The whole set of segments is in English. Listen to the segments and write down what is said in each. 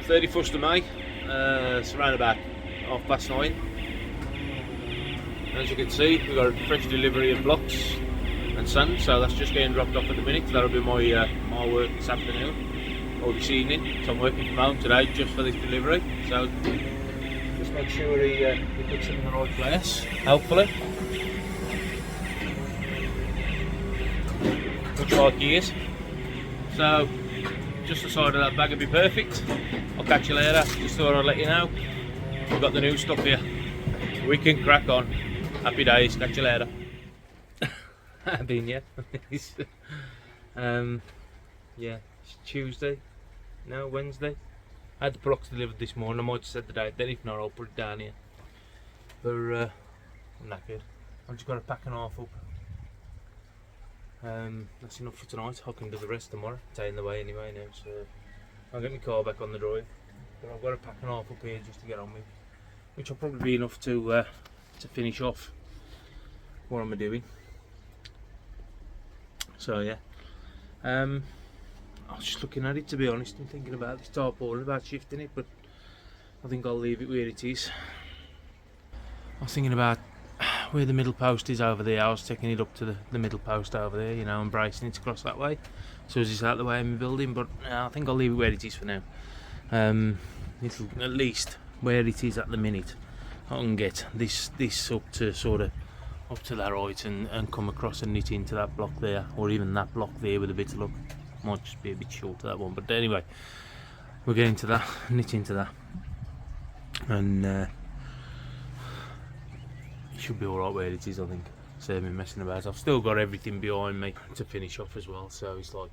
31st of May, it's around about 9:30. As you can see, we've got a fresh delivery of blocks and sand, so that's just getting dropped off at the minute. That'll be my work this afternoon or this evening. So I'm working from home today just for this delivery. So just make sure he puts it in the right place, hopefully. Much like he is. So just the side of that bag will be perfect. I'll catch you later. Just thought I'd let you know we've got the new stuff here. We can crack on. Happy days. Catch you later. Yeah. Yeah, it's Tuesday. No, Wednesday. I had the blocks delivered this morning. I might have said the date then. If not, I'll put it down here. But I'm knackered. I've just got to pack and half up. That's enough for tonight. I can do the rest tomorrow. It's in the way anyway now, so I'll get my car back on the drive. But I've got a pack and half up here just to get on with, which will probably be enough to finish off what I'm doing. So yeah, I was just looking at it, to be honest, and thinking about this tarpaulin, about shifting it, but I think I'll leave it where it is. I was thinking about where the middle post is over there. I was taking it up to the middle post over there, you know, and bracing it across that way, so it's out of the way of my building. But I think I'll leave it where it is for now. It'll, at least where it is at the minute, I can get this up to sort of up to that height and come across and knit into that block there, or even that block there with a bit of luck. Might just be a bit short to that one, but anyway, we'll get into that, knit into that, and it should be alright where it is, I think. Save me messing about. I've still got everything behind me to finish off as well, so it's like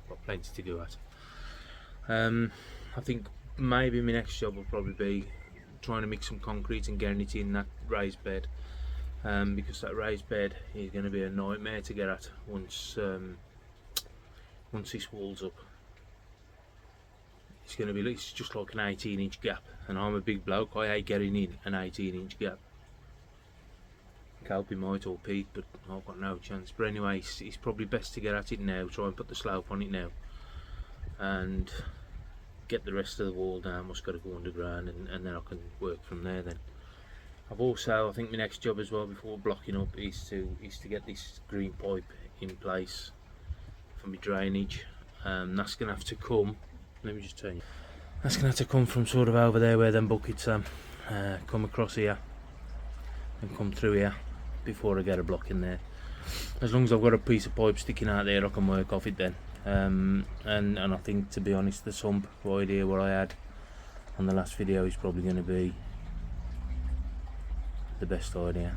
got plenty to do at. I think maybe my next job will probably be trying to mix some concrete and getting it in that raised bed, because that raised bed is going to be a nightmare to get at once this wall's up. It's going to be, it's just like an 18-inch gap, and I'm a big bloke. I hate getting in an 18-inch gap. Calpy might or Pete, but I've got no chance. But anyway, it's probably best to get at it now, try and put the slope on it now, and get the rest of the wall down. What's got to go underground, and then I can work from there then. I've also, I think my next job as well before blocking up is to get this green pipe in place for my drainage. That's going to have to come, let me just tell you, that's going to have to come from sort of over there where them buckets come across here and come through here before I get a block in there. As long as I've got a piece of pipe sticking out there, I can work off it then. And I think, to be honest, the sump idea what I had on the last video is probably going to be the best idea.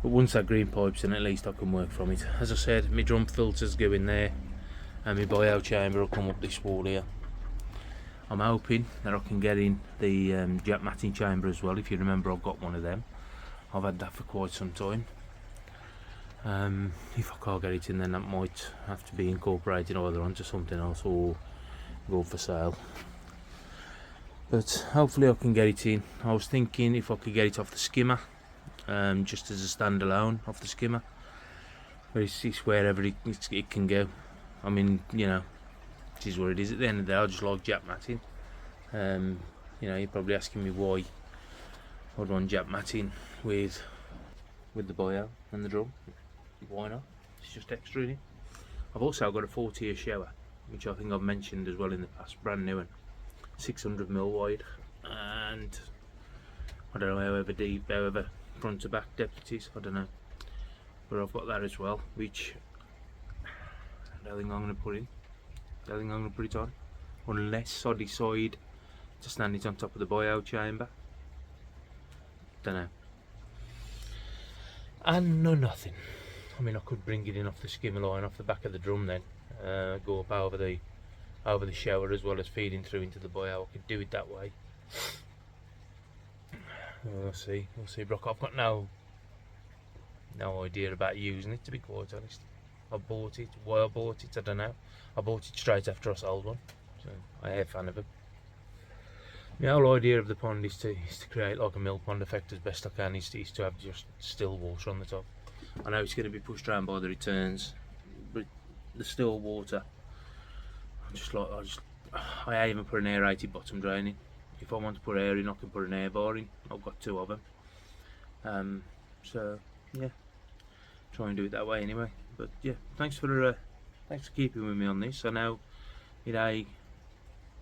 But once that green pipe's in, at least I can work from it. As I said, my drum filters go in there, and my bio chamber will come up this wall here. I'm hoping that I can get in the jack matting chamber as well. If you remember, I've got one of them. I've had that for quite some time. If I can't get it in, then that might have to be incorporated either onto something else or go for sale. But hopefully I can get it in. I was thinking if I could get it off the skimmer, just as a standalone off the skimmer, but it's wherever it can go. I mean, you know, it is what it is. At the end of the day, I just like jack matting. You know, you're probably asking me why I'd want jack matting with the bio and the drum. Why not? It's just extra in it. I've also got a 4-tier shower, which I think I've mentioned as well in the past, brand new one, 600mm wide, and I don't know however deep, however front to back depth it is, I don't know, but I've got that as well, which I don't think I'm going to put in. I don't think I'm going to put it on unless I decide to stand it on top of the bio chamber. Don't know. And no nothing. I mean, I could bring it in off the skimmer line off the back of the drum then, go up over the shower as well as feeding through into the bio. I could do it that way. We'll see, Brock. I've got no idea about using it, to be quite honest. I bought it, why I bought it, I don't know. I bought it straight after I sold one, so I am a fan of them. The whole idea of the pond is to create like a mill pond effect as best I can, is to have just still water on the top. I know it's going to be pushed around by the returns, but the still water, I just I even put an aerated bottom drain in. If I want to put air in, I can put an air bar in. I've got 2 of them. So yeah, try and do it that way anyway. But yeah, thanks for keeping with me on this. I know it a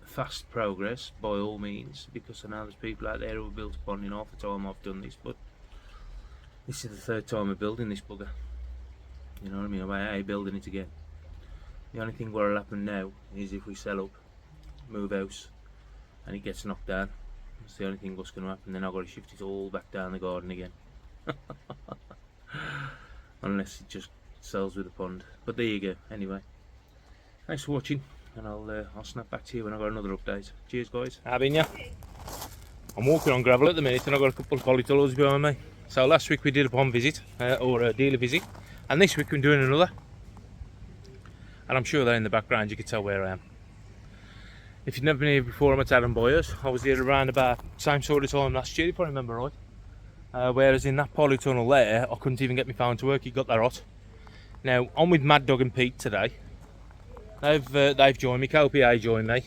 fast progress by all means, because I know there's people out there who have built upon in half the time I've done this, but this is the 3rd time of building this bugger. You know what I mean? I ain't building it again. The only thing what'll happen now is if we sell up, move house, and it gets knocked down. That's the only thing what's going to happen. Then I've got to shift it all back down the garden again. Unless it just sells with the pond. But there you go. Anyway, thanks for watching, and I'll snap back to you when I've got another update. Cheers, guys. Habinya. I'm walking on gravel at the minute, and I've got a couple of polytunnels behind me. So last week we did a pond visit, or a dealer visit, and this week we're doing another. And I'm sure that in the background you can tell where I am. If you've never been here before, I'm at Adam Boyer's. I was here around about same sort of time last year, if I remember right. Whereas in that polytunnel there, I couldn't even get my phone to work. It got that hot. Now I'm with Maddog and Pete today. They've joined me. KPA joined me.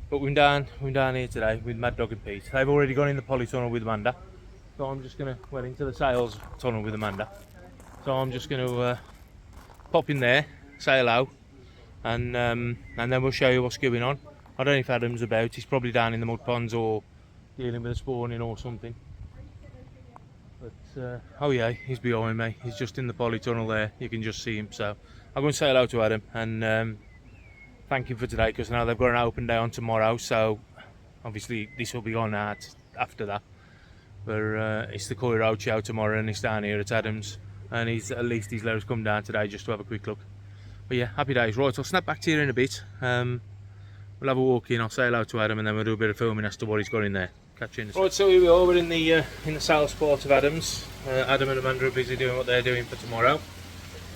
But we're down here today with Maddog and Pete. They've already gone in the polytunnel with Amanda. So I'm just gonna into the sales tunnel with Amanda. So I'm just gonna pop in there, say hello, and then we'll show you what's going on. I don't know if Adam's about. He's probably down in the mud ponds or dealing with a spawning or something. But oh yeah, he's behind me. He's just in the polytunnel there. You can just see him. So I'm going to say hello to Adam and thank him for today, because now they've got an open day on tomorrow. So obviously this will be on out after that. But it's the Koi Road show tomorrow, and it's down here at Adam's. And at least he's let us come down today just to have a quick look. But yeah, happy days. Right, I'll snap back to you in a bit. We'll have a walk in, I'll say hello to Adam, and then we'll do a bit of filming as to what he's got in there. Catch you in a second. Right, so here we are, we're in the sales part of Adam's. Adam and Amanda are busy doing what they're doing for tomorrow.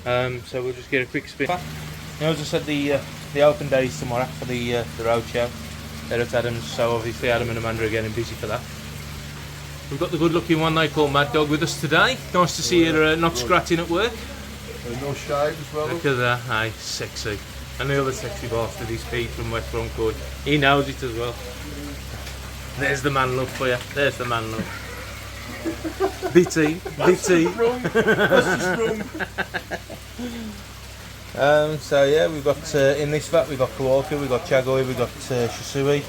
So we'll just get a quick spin. Now, as I said, the open day is tomorrow for the road show. They're at Adam's, so obviously Adam and Amanda are getting busy for that. We've got the good looking one they call Maddog with us today. Nice to see her not scratching at work. No shave as well. Look at that, aye, sexy. And the other sexy bastard is Pete from West Broncourt. He knows it as well. There's the man look for you. There's the man look. BT. So yeah, we've got in this vat we've got Kawalka, we've got Chagoi, we've got Shisui,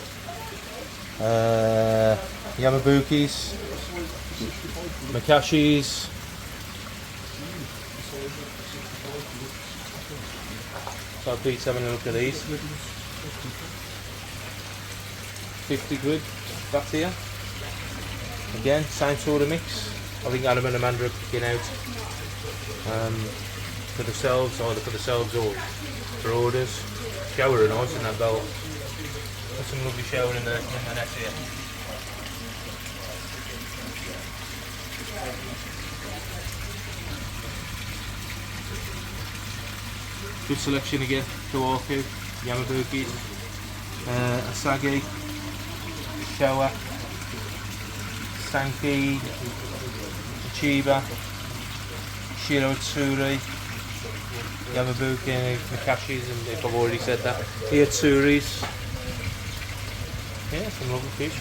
Yamabukis, Makashis. So Pete's having a look at these. 50 quid, that's here. Again, same sort of mix. I think Adam and Amanda are picking out for themselves, either for themselves or for orders. Shower are nice in that bowl. There's some lovely shower in the net here. Good selection again. Kawaku, Yamabuki, Asagi, Showa, Sanki, Chiba, Shirotsuri, Yamabuki, and Makashis, and if I've already said that, Iatsuris. Yeah, some lovely fish.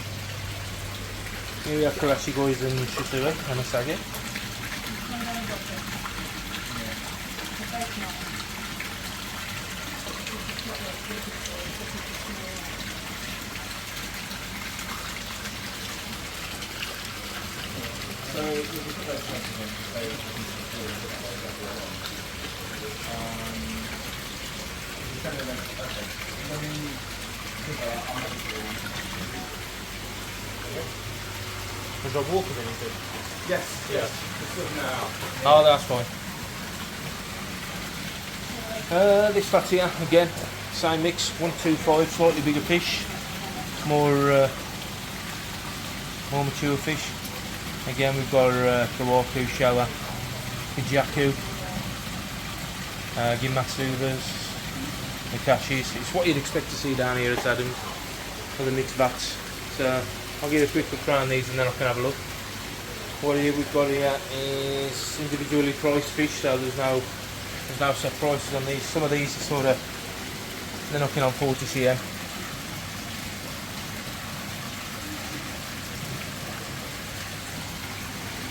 Here we have Karashigoi and Shisui and Asagi. Was I walking anything? Yes. Yeah. Now. Oh, that's fine. This fat here, again, same mix, 125, slightly bigger fish, more mature fish. Again, we've got Kawaku, Showa, Hijaku, Gimatsubas, Makashis. It's what you'd expect to see down here at Adam's for the mixed bats. So I'll get a quick look around these and then I can have a look. What we've got here is individually priced fish, so there's no set prices on these. Some of these are sort of They're knocking on 40 cm.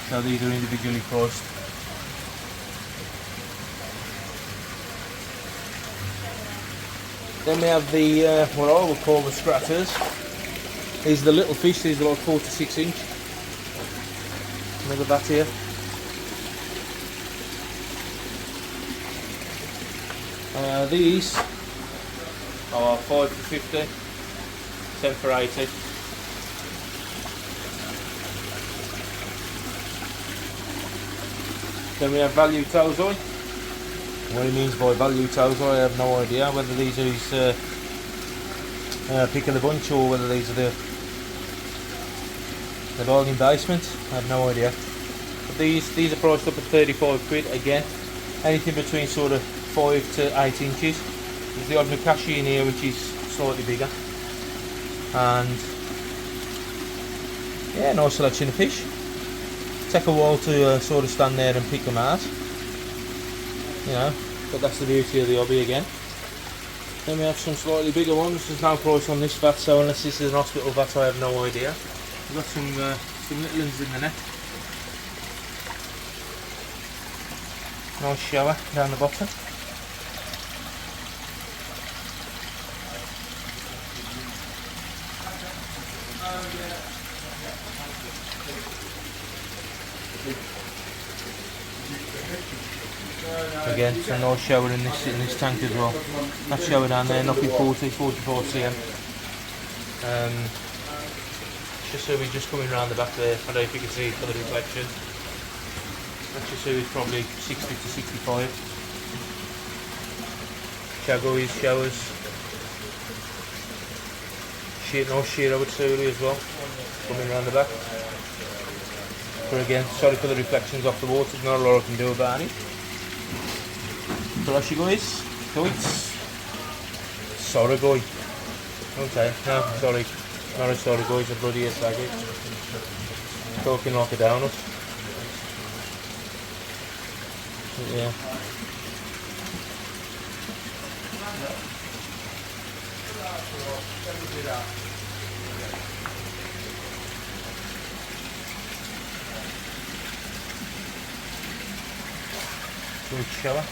So these are individually priced. Then we have the what I would call the scratters. These are the little fish. These are like 4 to 6 inch. Another bat here. These are 5 for 50, 10 for 80. Then we have value towsoi. What he means by value towsoi, I have no idea. Whether these are his pick of the bunch or whether these are the bargain basement, I have no idea. But these are priced up at 35 quid again. Anything between sort of 5 to 8 inches. There's the odd Makashi in here which is slightly bigger. And yeah, nice selection of fish. Take a while to sort of stand there and pick them out, you know, but that's the beauty of the hobby again. Then we have some slightly bigger ones. There's no price on this vat, so unless this is an hospital vat I have no idea. We've got some little ones in the net. Nice shower down the bottom. Again, some nice shower in this tank as well. That shower down there, knocking 44 cm. Shisui's just coming around the back there. I don't know if you can see it for the reflection. That Shisui's probably 60 to 65. Chagoi's showers. Nice Shiro with Suri as well, coming around the back. But again, sorry for the reflections off the water, there's not a lot I can do about it. Kurashigoi, Goits, Sorogoi. Okay, no, sorry, not a Sorogoi, it's a bloody Asagi. Talking like a donut. Yeah. Good shower.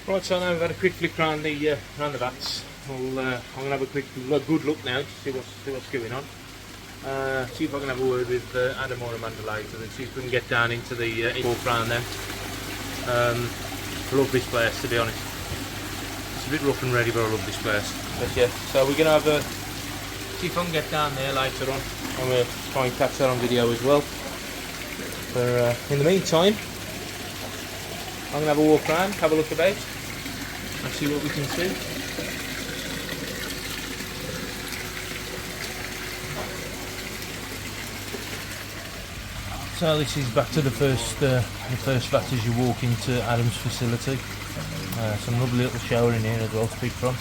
Right, so now we've had a quick flick around the bats. I'm going to have a good look now to see what's going on. See if I can have a word with Adam or Amanda later and see if we can get down into the walk around them. I love this place, to be honest. It's a bit rough and ready, but I love this place. But yeah, so we're going to have a see if I can get down there later on. I'm going to try and catch that on video as well. But in the meantime, I'm going to have a walk around, have a look about, and see what we can see. So this is back to the first vat as you walk into Adam's facility. Some lovely little shower in here as well to pick from.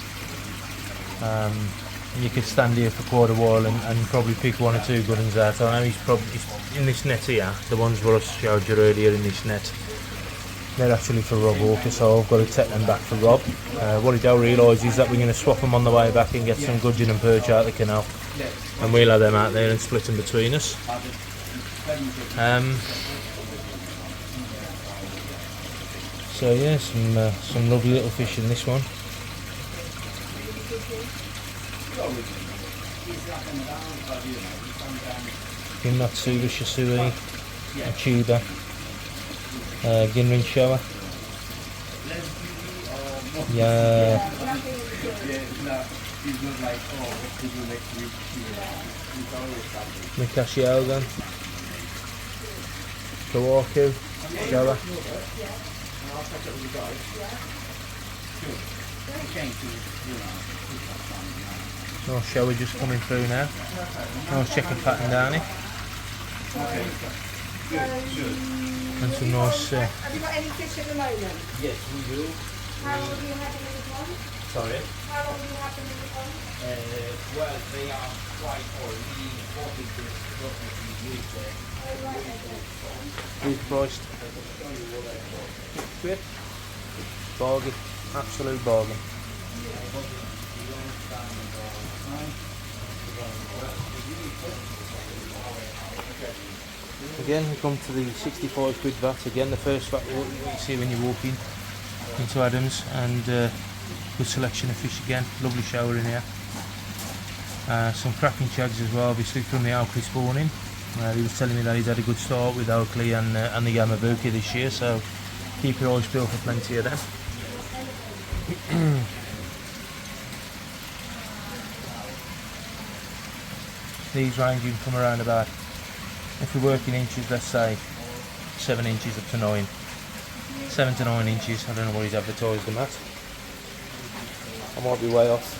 You could stand here for quite a while and probably pick one or two good ones out. I know he's in this net here, the ones where I showed you earlier in this net. They're actually for Rob Walker, so I've got to take them back for Rob. What he don't realise is that we're going to swap them on the way back and get some gudgeon and perch out the canal. And we'll have them out there and split them between us. So yeah, some lovely little fish in this one. Ginmatsu, Shisui, Achuba, Ginrin shower. Yeah. Mikashi Algan. Kawaku, shower. Nice shower just coming through now. Nice checkered pattern down here. And some nice. Have you got any fish at the moment? Yes, we do. How are you having this one? Sorry? How long do you have them in the pond? Well, they are quite old. We bought it roughly 3 weeks there. Oh, right, okay. We've priced. Quid. Bargain. Absolute bargain. Again, we come to the 65 quid VAT. Again, the first VAT what you see when you walk in into Adams, and good selection of fish again. Lovely shower in here. Some cracking shags as well, obviously from the Oakley spawning. He was telling me that he's had a good start with Oakley and the Yamabuki this year, so keep your eyes peeled for plenty of them. These ranging from around about, if we work in inches, let's say 7 inches up to 9. 7 to 9 inches, I don't know what he's advertised them at. I might be way off.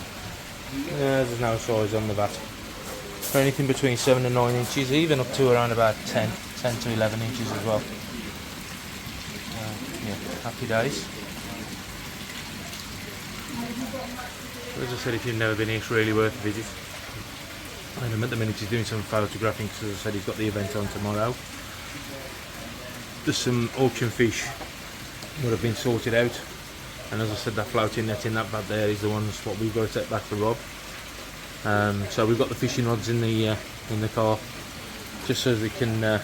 Yeah, there's no size on the VAT. For anything between 7 and 9 inches, even up to around about 10 to 11 inches as well. Yeah, happy days. As I said, if you've never been here, it's really worth a visit. And at the minute he's doing some photographing because, as I said, he's got the event on tomorrow. There's some auction fish would have been sorted out, and as I said, that floating net in that bag there is the ones what we've got to take back to Rob. So we've got the fishing rods in the car, just so we can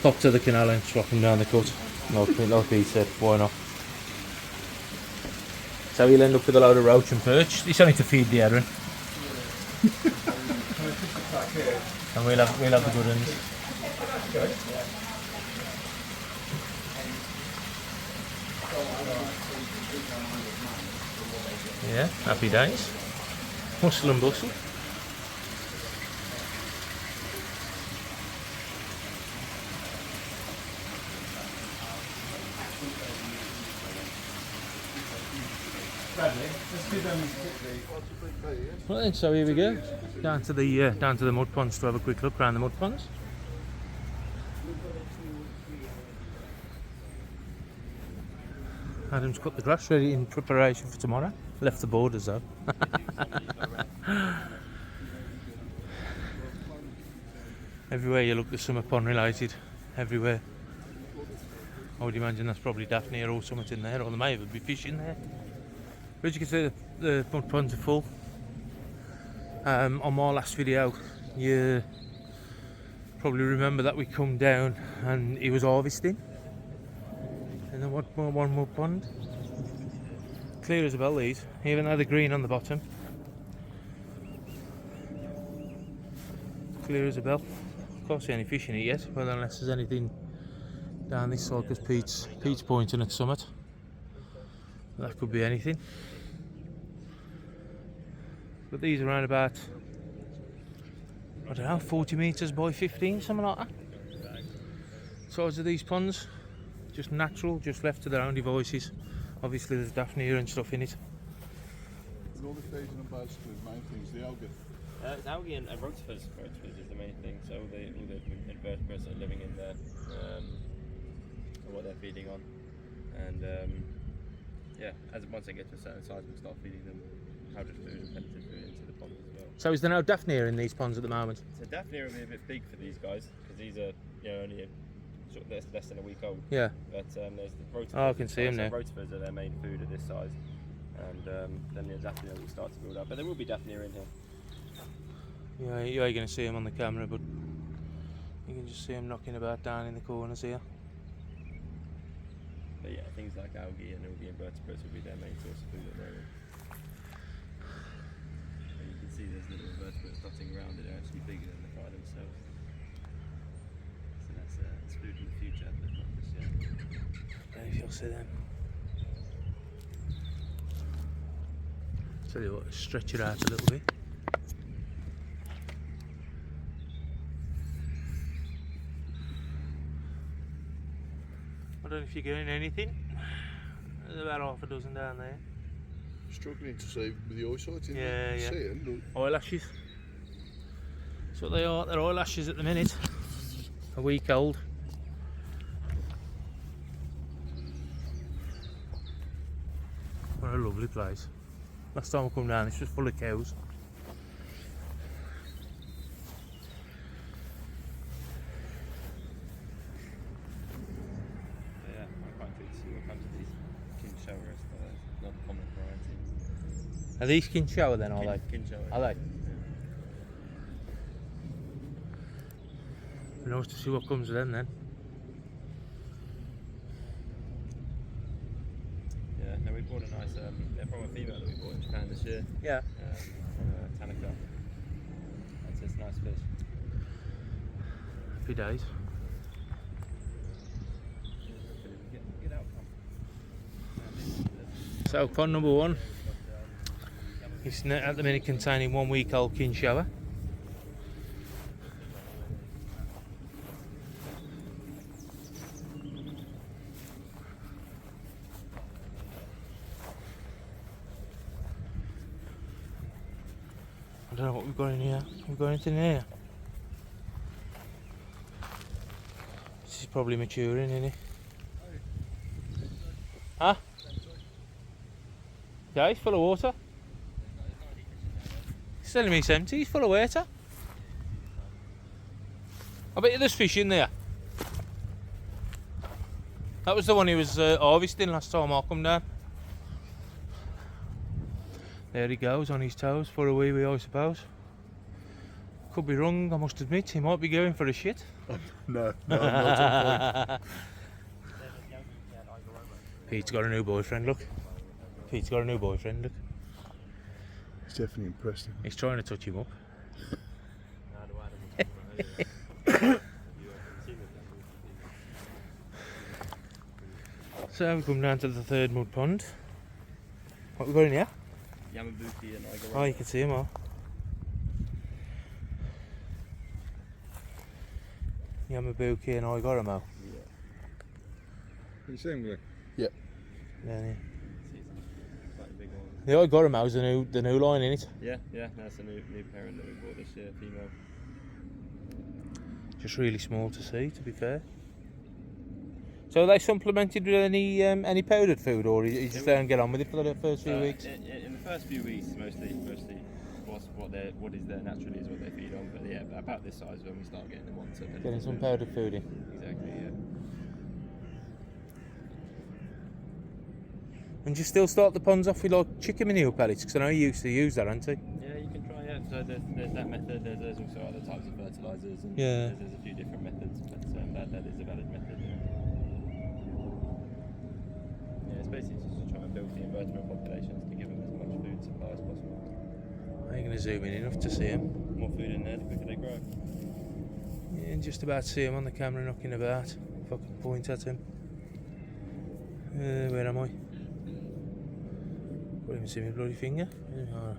pop to the canal and swap them down the cut. Like he said, why not? So he'll end up with a load of roach and perch. It's only to feed the heron. And we'll have the good ones. Yeah, happy days. Hustle and bustle. Right then, so here we go. Down to the mud ponds to have a quick look around the mud ponds. Adam's cut the grass ready in preparation for tomorrow. Left the borders though. Everywhere you look, there's some pond related. Everywhere. I would imagine that's probably Daphne or something in there, or there may even be fish in there. But as you can see, the mud ponds are full. On my last video, you probably remember that we come down and he was harvesting. And then one mud pond. Clear as a bell, these, even though they're green on the bottom. Clear as a bell. Can't see any fish in it yet, well, unless there's anything down this side, because Pete's pointing at summit. That could be anything. But these are around about, I don't know, 40 metres by 15, something like that. Size of these ponds, just natural, just left to their own devices. Obviously there's Daphne and stuff in it. And all the phasing and basically the main things, the algae. Algae and rotifers is the main thing, so all the invertebrates are living in there, and what they're feeding on. And yeah, once they get to a certain size, we'll start feeding them powdered food and pelleted food into the ponds as well. So is there no Daphne in these ponds at the moment? So Daphne will be a bit big for these guys, because these are only sort of less than a week old. Yeah. But there's the rotifers. Oh, I can see them now. Rotifers are their main food at this size, and then the Daphne will start to build up. But there will be Daphne in here. Yeah, you are going to see them on the camera, but you can just see them knocking about down in the corners here. But yeah, things like algae and all the invertebrates will be their main source of food at the moment. And you can see there's little invertebrates dotting around it, they're actually bigger than the fry themselves. So that's food in the future, but not just yet. There you'll see them. Tell you what, stretch it out a little bit. I don't know if you're getting anything. There's about half a dozen down there. Struggling to see with the eyesight in Yeah, yeah. Seeing, Eyelashes. That's what they are. They're eyelashes at the minute. A week old. What a lovely place. Last time I come down, it's just full of cows. Yeah, I quite intrigued to see what comes of these Kinshasa, not a common variety. Are these Kinshasa then, are they? Kinshasa. Are they? Be nice to see what comes of them then. Yeah, no, we bought a nice, they're from a female that we bought in Japan this year, Yeah. from Tanaka. That's just nice fish. Happy days. Good outcome. So pond number 1. It's at the minute containing 1 week old Kinshasa. I don't know what we've got in here. We've got anything in here? This is probably maturing, isn't it? Huh? Yeah, he's full of water. He's telling me it's empty, he's full of water. I bet you there's fish in there. That was the one he was harvesting last time I come down. There he goes on his toes for a wee I suppose. Could be wrong, I must admit, he might be going for a shit. No, not at all. Pete's got a new boyfriend, look. Pete's got a new boyfriend, look. It's definitely impressed him. He's trying to touch him up. So we come down to the 3rd mud pond. What we got in here? Yamabuki and Igoroma. Oh, you can see them all. Yamabuki and Igoroma. You see him, Yeah, yeah. Slightly big one. The Igoroma's the new line in it. Yeah, that's a new parent that we bought this year, female. Just really small to see, to be fair. So are they supplemented with any powdered food, or you just there and get on with it for the first few weeks? In the first few weeks, mostly what is there naturally is what they feed on. But yeah, about this size when we start getting them on. So Getting some powdered food in. Exactly, yeah. And you still start the ponds off with like chicken manure pellets, because I know you used to use that, aren't you? Yeah, you can try. Yeah, so there's that method. There's also other types of fertilizers. And Yeah. There's a few different methods, but that is a valid method. Yeah, it's basically just to try and build the invertebrate populations to give them as much food supply as possible. Are you going to zoom in enough to see them? The more food in there, the quicker they grow. Yeah, just about to see him on the camera knocking about. If I can point at him. Where am I? Can't even see my bloody finger. Oh,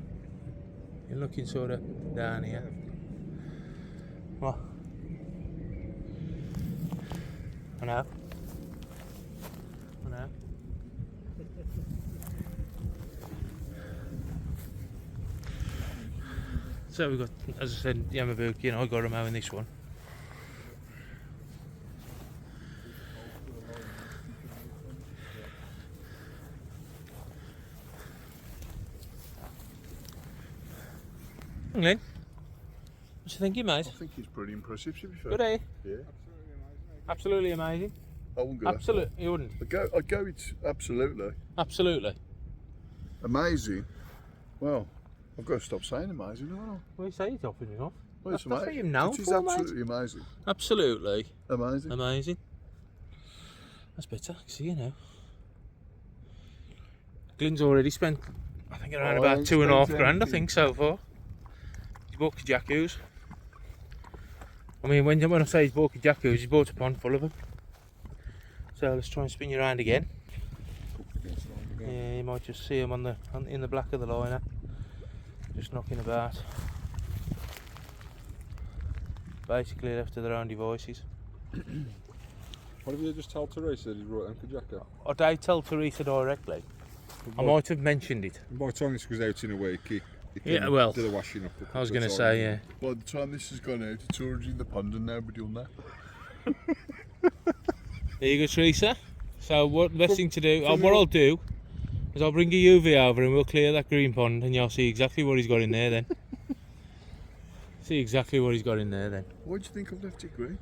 you're looking sort of down here. What? I know. I know. So we've got, as I said, Yamabuki and Igoroma in this one. Glenn, what you thinking, mate? I think he's pretty impressive, to be fair. Good, eh? Yeah. Absolutely amazing. I wouldn't go that far. Absolutely, you wouldn't. I'd go it's absolutely Absolutely. amazing. Well, I've got to stop saying amazing, haven't I? What do you say? He's offering me off. Well, it's That's what amazing. you're known It is for, mate. absolutely amazing. Absolutely Amazing. amazing. That's better. I can see you now. Glenn's already spent, I think, around Oh, I about ain't 2.5 spent grand, I anything. think, so far. He's bought Kajakus. I mean, when I say he's bought Kajakus, he's bought a pond full of them. So let's try and spin you around again. Yeah, you might just see him in the black of the liner, just knocking about. Basically left to their own devices. What have you just told Teresa that he brought home Kajaka? I did tell Teresa directly. I might have mentioned it. By the time this goes out in a week, he Yeah, can well, do the washing up. I was going to say, yeah. By the time this has gone out, it's already in the pond and nobody will know. There you go, Teresa. So what best thing to do? What I'll do, is I'll bring a UV over and we'll clear that green pond and you'll see exactly what he's got in there then. See exactly what he's got in there then. Why do you think I've left it green?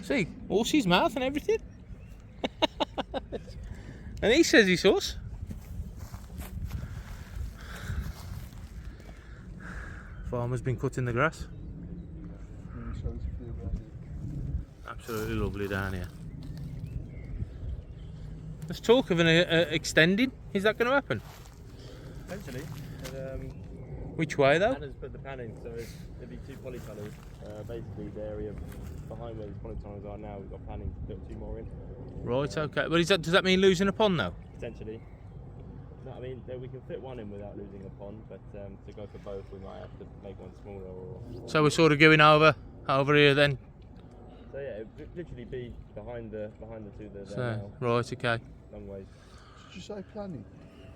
See, horse's mouth and everything. And he says he's us. Farmer's been cutting the grass. Absolutely lovely down here. There's talk of an extending. Is that going to happen? Potentially. But, Which way though? Hannah's put the plan in, so there'll be 2 polytunnels. Basically, the area behind where these polytunnels are now, we've got planning to put 2 more in. Right, okay. But does that mean losing a pond though? Potentially. No, I mean, we can fit one in without losing a pond, but to go for both, we might have to make one smaller. Or... So we're sort of going over here then. So yeah, it would literally be behind the 2 that are So, there now. right, okay. Long ways. Did you say planning?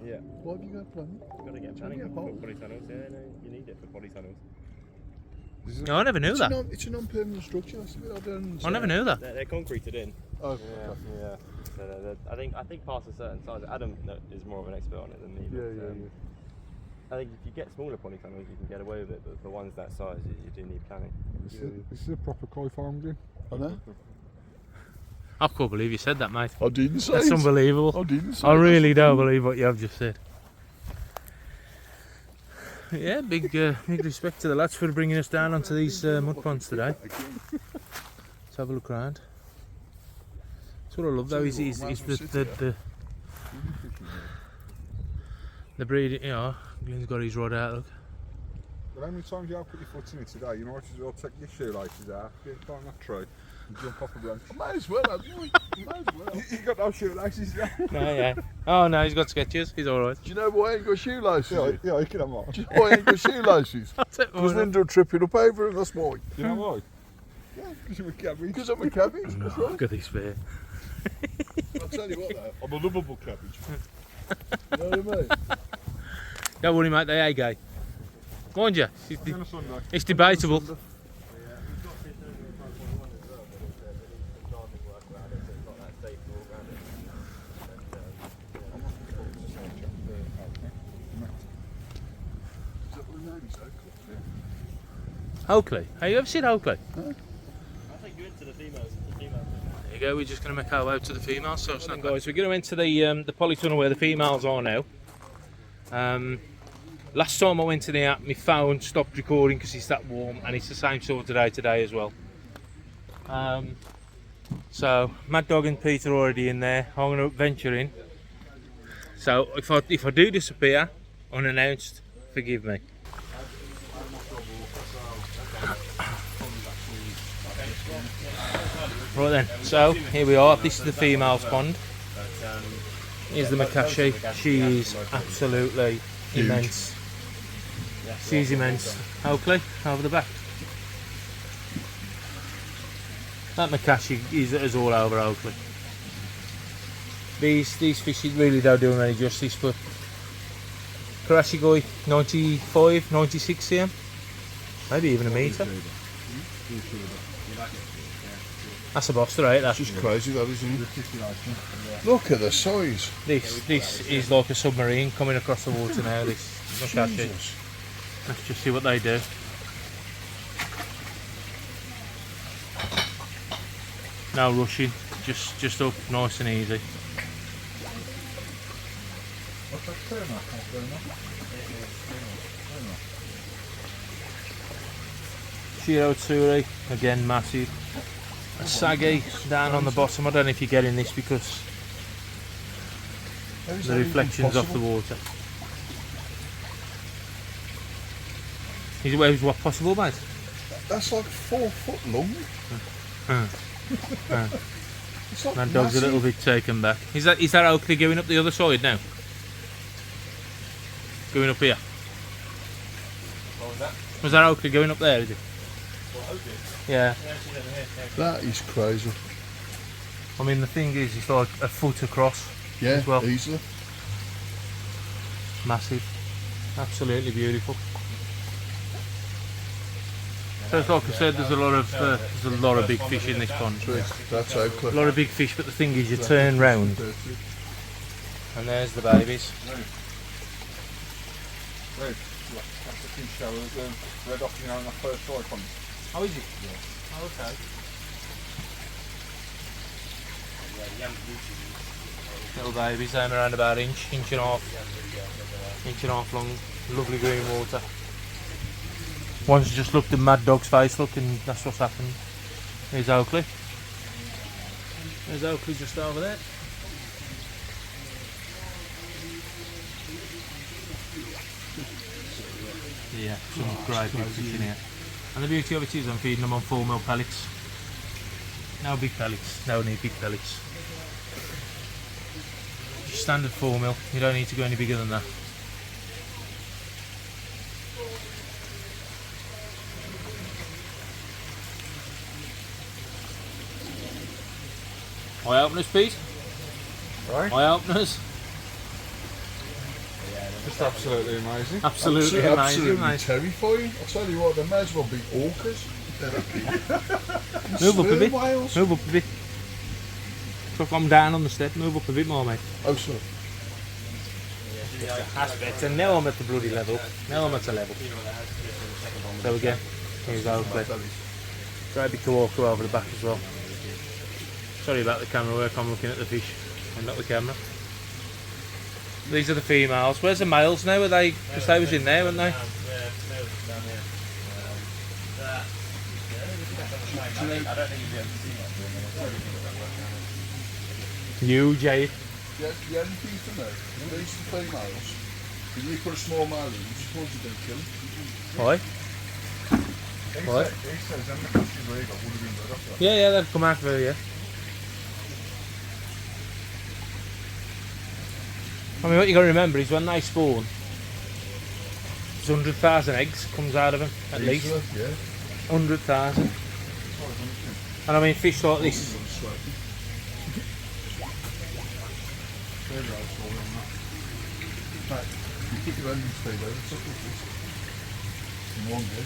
Yeah. Why have you got planning? You've got to get planning get for both. polytunnels. Yeah, no, you need it for polytunnels. No, I never knew that. It's a non-permanent structure. That's a bit I don't understand. I never knew that. They're concreted in. Oh, Yeah, okay. yeah. So I think past a certain size, Adam is more of an expert on it than me. But, Yeah. I think if you get smaller polytunnels, you can get away with it. But for ones that size, you do need planning. This is a proper koi farm, Jim. I know. I can't believe you said that, mate. I didn't say That's it. unbelievable. I didn't say I it. really don't believe what you have just said. Yeah, big respect to the lads for bringing us down onto these mud ponds today. Let's have a look around. That's what I love though, is the breeding, you know, Glenn's got his rod out, look. But how many times you have put your foot in it today? You might as well take your shoelaces out, get down that tree, and jump off a branch. I may as well, haven't we? May as well. You got no shoelaces now. No, yeah. Oh no, he's got sketches, he's alright. Do you know why I ain't got shoelaces? Yeah, you can have mine. Do you know why I ain't got shoelaces? That's Because Linda will trip it up over and that's why. You know why? Yeah, because you're a cabbage. Because I'm a cabbage. That's right. Look at this bear. I'll tell you what though. I'm a lovable cabbage. You know what I mean? Don't worry mate, they are gay. Mind you, it's debatable. Oakley, have you ever seen Oakley? I'll take you into the females. There you go, we're just going to make our way to the females. So it's not guys, we're going to enter the polytunnel where the females are now. Last time I went to the app, my phone stopped recording because it's that warm, and it's the same sort of day today as well. So Maddog and Peter are already in there. I'm going to venture in. So if I do disappear unannounced, forgive me. Right then, so here we are. This is the females pond. Here's the Makashi. She is absolutely immense. She's immense. Oakley, over the back. That Makashi is all over Oakley. These fish really don't do them any justice, but Karashigoi 95, 96 cm, maybe even a metre. That's a boss, right? That's Just crazy that, isn't it? Look at the size. This is like a submarine coming across the water now. This Makashi. Jesus. Let's just see what they do. No rushing, just up nice and easy. Shiro Tsuri, again massive. A saggy down on the bottom. I don't know if you're getting this because the reflections off the water. Is what possible, mate? That's like 4 foot long. It's like That dog's a little bit taken back. Is that Oakley going up the other side now? Going up here? What was that? Was that Oakley going up there, is it? What, Oakley? Yeah. Yeah, she's over here. That is crazy. I mean, the thing is, it's like a foot across. Yeah, As well. easily. Massive. Absolutely beautiful. So like I said, there's a lot of big fish in this pond. That's Oakley. A lot of big fish, but the thing is, you turn round And there's the babies. Right. That's the fish showers, red off, you know, on the first try from. Oh, is it? Yeah. Oh, okay. Little babies, they're around about inch and a half long, lovely green water. One's just looked at Maddog's face, look, and that's what's happened. Here's Oakley. There's Oakley just over there. Yeah, some great big fish in here. And the beauty of it is I'm feeding them on full milk pellets. No big pellets, no need big pellets. Just standard 4 mil, you don't need to go any bigger than that. Eye openers, Pete? Right? Eye openers? Just absolutely amazing. Absolutely amazing, Absolutely mate. terrifying. I tell you what, they may as well be orcas. Move up a bit. Whales. Move up a bit. Look, I'm down on the step. Move up a bit more, mate. Oh, sorry. That's better. Now I'm at the bloody level. Now I'm at the level. There we go. Here's Oakley. Try a bit to walk over the back as well. Sorry about the camera work. I'm looking at the fish and not the camera. These are the females. Where's the males now? Are they? Because they was in there, weren't they? You, Jay. Yeah, the only thing to know, these are the females. If you put a small male in, suppose you don't kill them. Why? What? He says them the fish is legal, would have been better off that. Yeah, they've come out for you. I mean, what you got to remember is when they spawn, there's 100,000 eggs comes out of them at least. Yeah. 100,000. And I mean, fish like this. Right, you keep your endings stay there. It's up with this. In one go.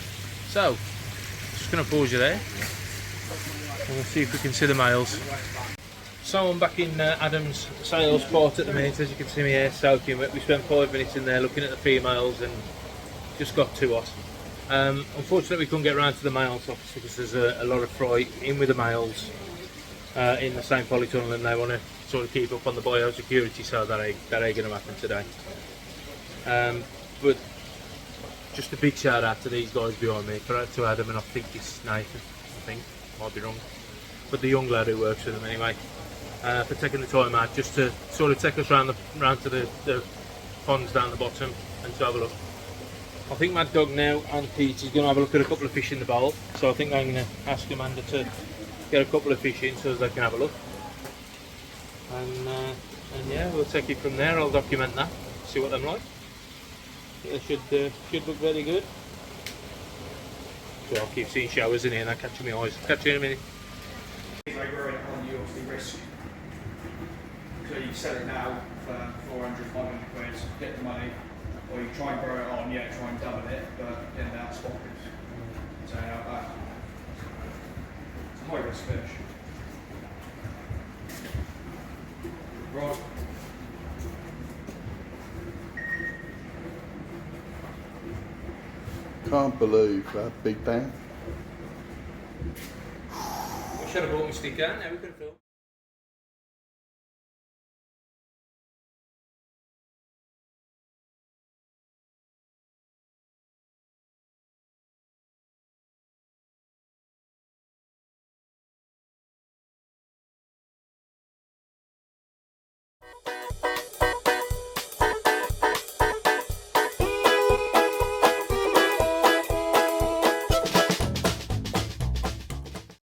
So, just going to pause you there. And we'll see if we can see the males. So I'm back in Adam's sales port at the minute, as you can see me here soaking wet. We spent 5 minutes in there looking at the females and just got too hot. Unfortunately we couldn't get round to the males obviously because there's a lot of fry in with the males in the same polytunnel, and they want to sort of keep up on the biosecurity, so that ain't going to happen today. But just a big shout out to these guys behind me, to Adam, and I think it's Nathan, might be wrong, but the young lad who works with them anyway, for taking the time out just to sort of take us round to the ponds down the bottom and to have a look. I think Maddog now and Pete is going to have a look at a couple of fish in the bowl, so I think I'm going to ask Amanda to get a couple of fish in so they can have a look. And yeah, we'll take it from there. I'll document that, see what them like. They should look very good. So I'll keep seeing showers in here and I'll catch my eyes. Catch you in a minute. Regular on you obviously risk. So you sell it now for 400, 500 quid, get the money, or you try and grow it on, yeah, try and double it, but then that's spot risk. So it's a high risk fish. Right. Can't believe that big bang. We should have brought my sticker, now we could have filmed.